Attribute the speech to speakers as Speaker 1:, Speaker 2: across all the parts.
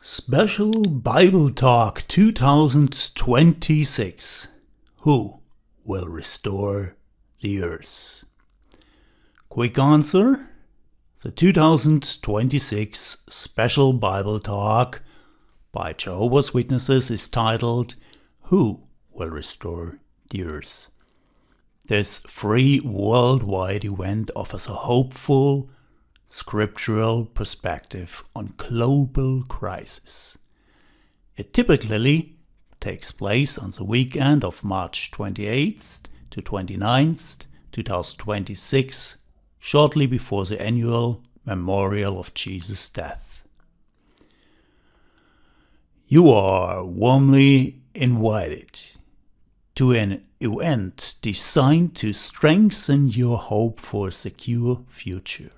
Speaker 1: Special Bible Talk 2026. Who will restore the earth? Quick answer. The 2026 Special Bible Talk by Jehovah's Witnesses is titled, Who will restore the earth? This free worldwide event offers a hopeful, scriptural perspective on global crisis. It typically takes place on the weekend of March 28th to 29th, 2026, shortly before the annual memorial of Jesus' death. You are warmly invited to an event designed to strengthen your hope for a secure future.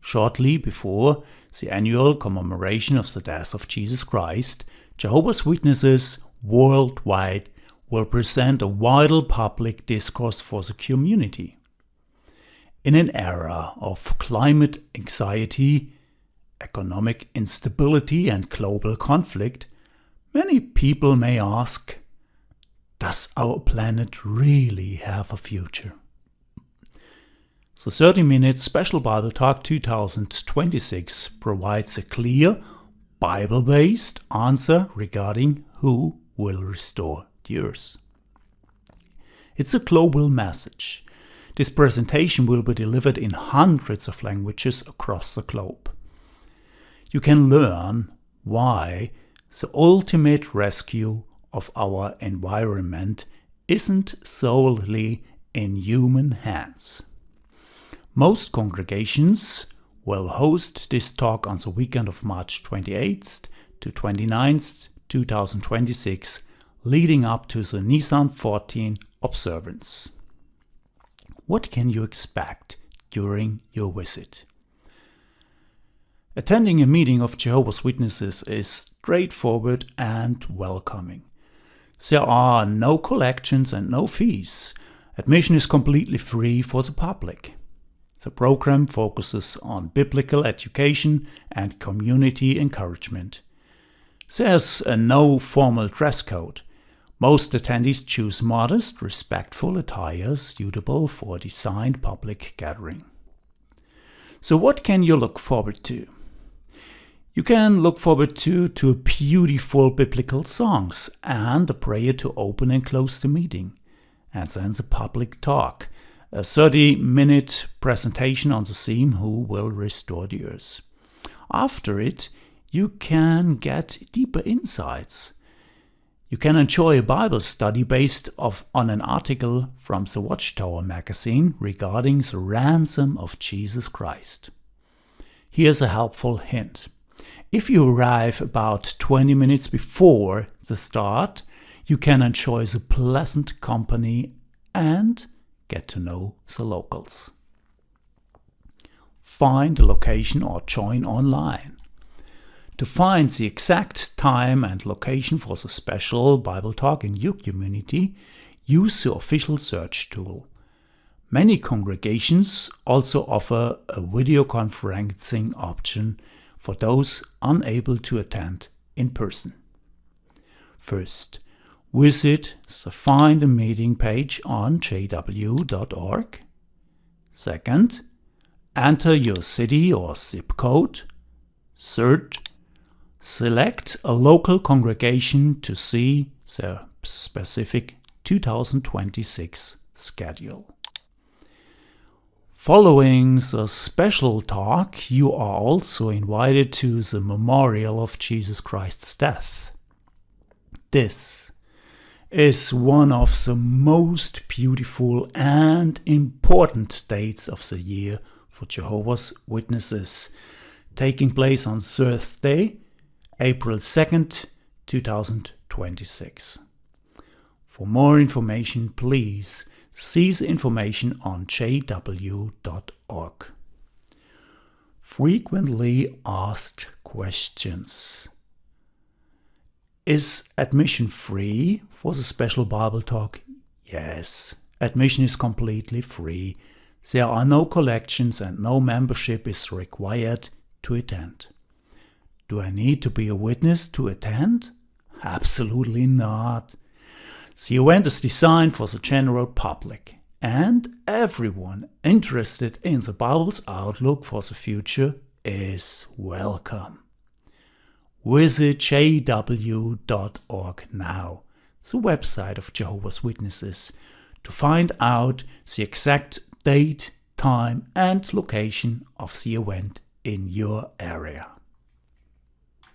Speaker 1: Shortly before the annual commemoration of the death of Jesus Christ, Jehovah's Witnesses worldwide will present a vital public discourse for the community. In an era of climate anxiety, economic instability, and global conflict, many people may ask, does our planet really have a future? The 30-minute Special Bible Talk 2026 provides a clear, Bible-based answer regarding who will restore the earth. It's a global message. This presentation will be delivered in hundreds of languages across the globe. You can learn why the ultimate rescue of our environment isn't solely in human hands. Most congregations will host this talk on the weekend of March 28th to 29th, 2026, leading up to the Nisan 14 observance. What can you expect during your visit? Attending a meeting of Jehovah's Witnesses is straightforward and welcoming. There are no collections and no fees. Admission is completely free for the public. The program focuses on biblical education and community encouragement. There's no formal dress code. Most attendees choose modest, respectful attire suitable for a designed public gathering. So what can you look forward to? You can look forward to beautiful biblical songs and a prayer to open and close the meeting, and then the public talk. A 30-minute presentation on the theme, Who will restore the earth? After it, you can get deeper insights. You can enjoy a Bible study based on an article from the Watchtower magazine regarding the ransom of Jesus Christ. Here's a helpful hint. If you arrive about 20 minutes before the start, you can enjoy the pleasant company and get to know the locals. Find the location or join online. To find the exact time and location for the special Bible talk in your community, use the official search tool. Many congregations also offer a video conferencing option for those unable to attend in person. First, visit the Find a Meeting page on jw.org. Second, enter your city or zip code. Third, select a local congregation to see their specific 2026 schedule. Following the special talk, you are also invited to the memorial of Jesus Christ's death. This is one of the most beautiful and important dates of the year for Jehovah's Witnesses, taking place on Thursday, April 2nd, 2026. For more information, please see the information on jw.org. Frequently asked questions. Is admission free for the special Bible talk? Yes, admission is completely free. There are no collections and no membership is required to attend. Do I need to be a witness to attend? Absolutely not. The event is designed for the general public, and everyone interested in the Bible's outlook for the future is welcome. Visit jw.org now, the website of Jehovah's Witnesses, to find out the exact date, time and location of the event in your area.